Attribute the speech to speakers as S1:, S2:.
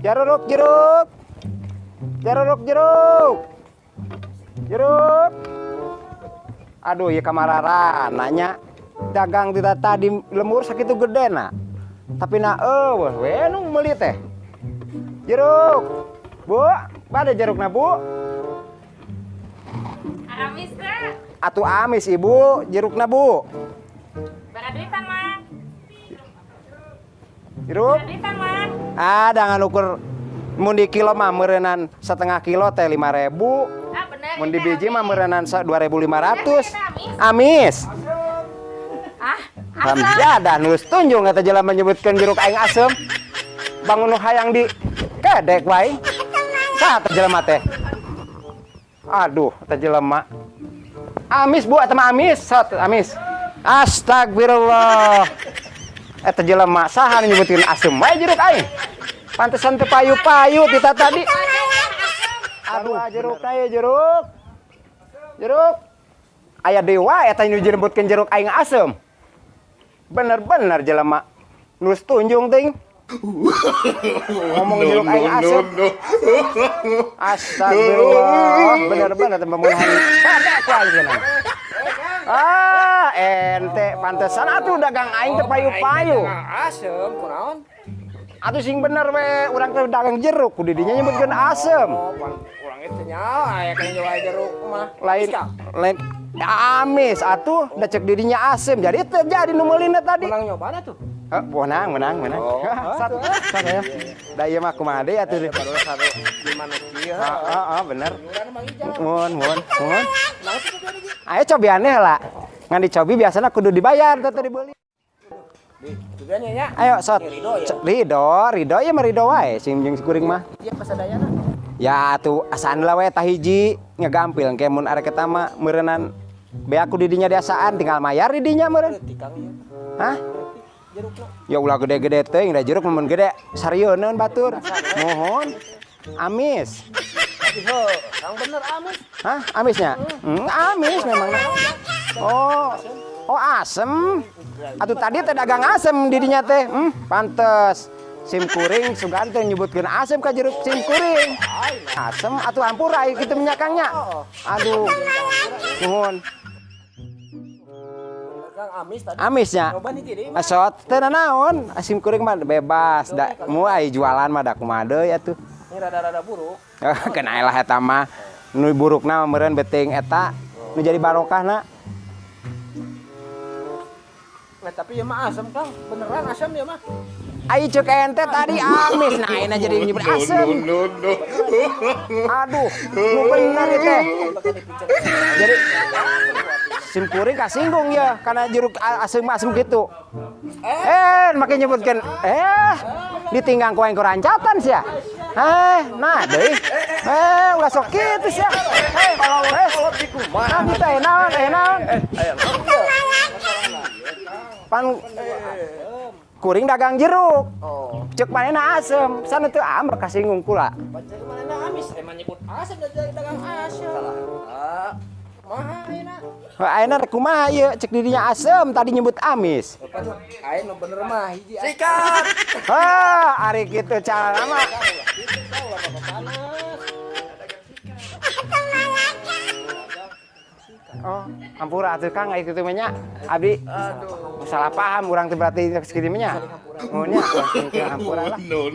S1: Jeruk, jeruk. Jeruk, jeruk. Jeruk. Aduh, ya kamarara nanya dagang tidak tadi lemur sakitu gede nak. Tapi na we nu meuli teh. Jeruk. Bu, ada jerukna, Bu?
S2: Amis teh.
S1: Atuh amis, Ibu. Jerukna, Bu.
S2: Baraduitan, Mang.
S1: Jeruk?
S2: Baraduitan, Mang.
S1: Dengan ukur mun di kilo mah meureunnan setengah kilo teh 5.000.
S2: Ah, bener.
S1: Mun di biji mah meureunnan 2.500.
S2: Amis.
S1: Amis.
S2: Ah,
S1: Hamjadah nus tunjung eta jelema menyebutkeun jeruk aing asem. Bangun nu hayang di kedek wae. Saha teh jelema teh? Aduh, teh jelema. Amis, Bu, eta mah amis. Sat, amis. Astagfirullah. Eta jelema saha nyebutkeun asem wae jeruk aing. Pantesan teu payu-payu kita tadi. Aduh, jeruk teh jeruk. Jeruk. Aya dewa eta nu nyebutkeun jeruk aing asem. Bener-bener jelema nus tunjung ting. Ngomong jeruk aing asem. Astagfirullah, bener-bener pembunuhan. Kada ku aing. Ente pantesan atuh dagang aing teh payu-payu.
S3: Asem kunaon?
S1: Atuh sing bener we urang teh dagang jeruk ku didinya nyebutkeun asem.
S3: Urang itu nyawa aya kana jual jeruk mah.
S1: Lain amis atuh da cek didinya asem. Jadi terjadi nu meulina tadi.
S3: Menang nyobana tuh.
S1: Menang.
S3: Oh,
S1: Satu ya. Da ieu mah kumaha deui atuh.
S3: Padahal satu di mana kieu.
S1: Bener.
S3: Urang mah jalan.
S1: Mun.
S3: Nah, itu tadi lagi.
S1: Ayo cobiannya lah. Ngan dicobi biasanya kudu dibayar teh dibeli.
S3: Tujuannya nya.
S1: Ayo sot.
S3: Ridho ya.
S1: Ridho ya mah ridho wae sing jeung kuring mah.
S3: Iya pasadayana.
S1: Ya atuh asaan lah we tah hiji ngagampil engke mun arek eta mah meureunnan be aku didinya desaan tinggal mayar didinya meureun.
S3: Tikang ieu.
S1: Hah?
S3: Jerukna.
S1: Ya ulah gede-gede teuing da jeruk mun gede sarieun batur. Mohon. Amis.
S3: Tapi heuh, yang bener amis.
S1: Hah? Amisnya? Amis memang. Oh asem. Atuh tadi teh dagang asem didinya teh. Pantes. Sim kuring sugan teh nyebutkeun asem ka jeruk sim kuring. Asem atuh hampura kitu menyakangnya. Aduh. Nuhun.
S3: Kang amis tadi.
S1: Amisnya.
S3: Coba nih jadi.
S1: Asot teh naon? Asim kuring mah bebas. Da mu ai jualan mah da kumaha deui atuh.
S3: Ini rada-rada buruk.
S1: Kena lah eta mah. Nu burukna meureun beuting eta nu jadi barokahna.
S3: Nah, tapi ya mah asam Kang, beneran asam ya mah.
S1: Ai ceuk ente tadi amis, nah ayeuna jadi nyebut asem. Aduh, nu bener ieu teh. Jadi sim kuring kasinggung ya karena jeruk asem-asem gitu. Make nyebutkeun ditinggang ku aing ku rancatan sia. Nah deui. Ulah sok kitu sia. Kalau di kumaha? Nah, teh naon? Pan kuring dagang jeruk. Cek manehna asem, sana teu amber kasinggung kula.
S3: Baca manehna amis, emang nyebut asem dagang asem. Kumaha ayeuna?
S1: Ayeuna rek kumaha ieu cek dirinya asem tadi nyebut amis.
S3: Ayeuna bener mah hiji sikat.
S1: Ari kitu carana mah. Oh, ampura atuh Kang aya kitu mah nya. Abdi salah paham urang teh berarti sakitu mah nya. Oh nya, ampura lah.
S4: No.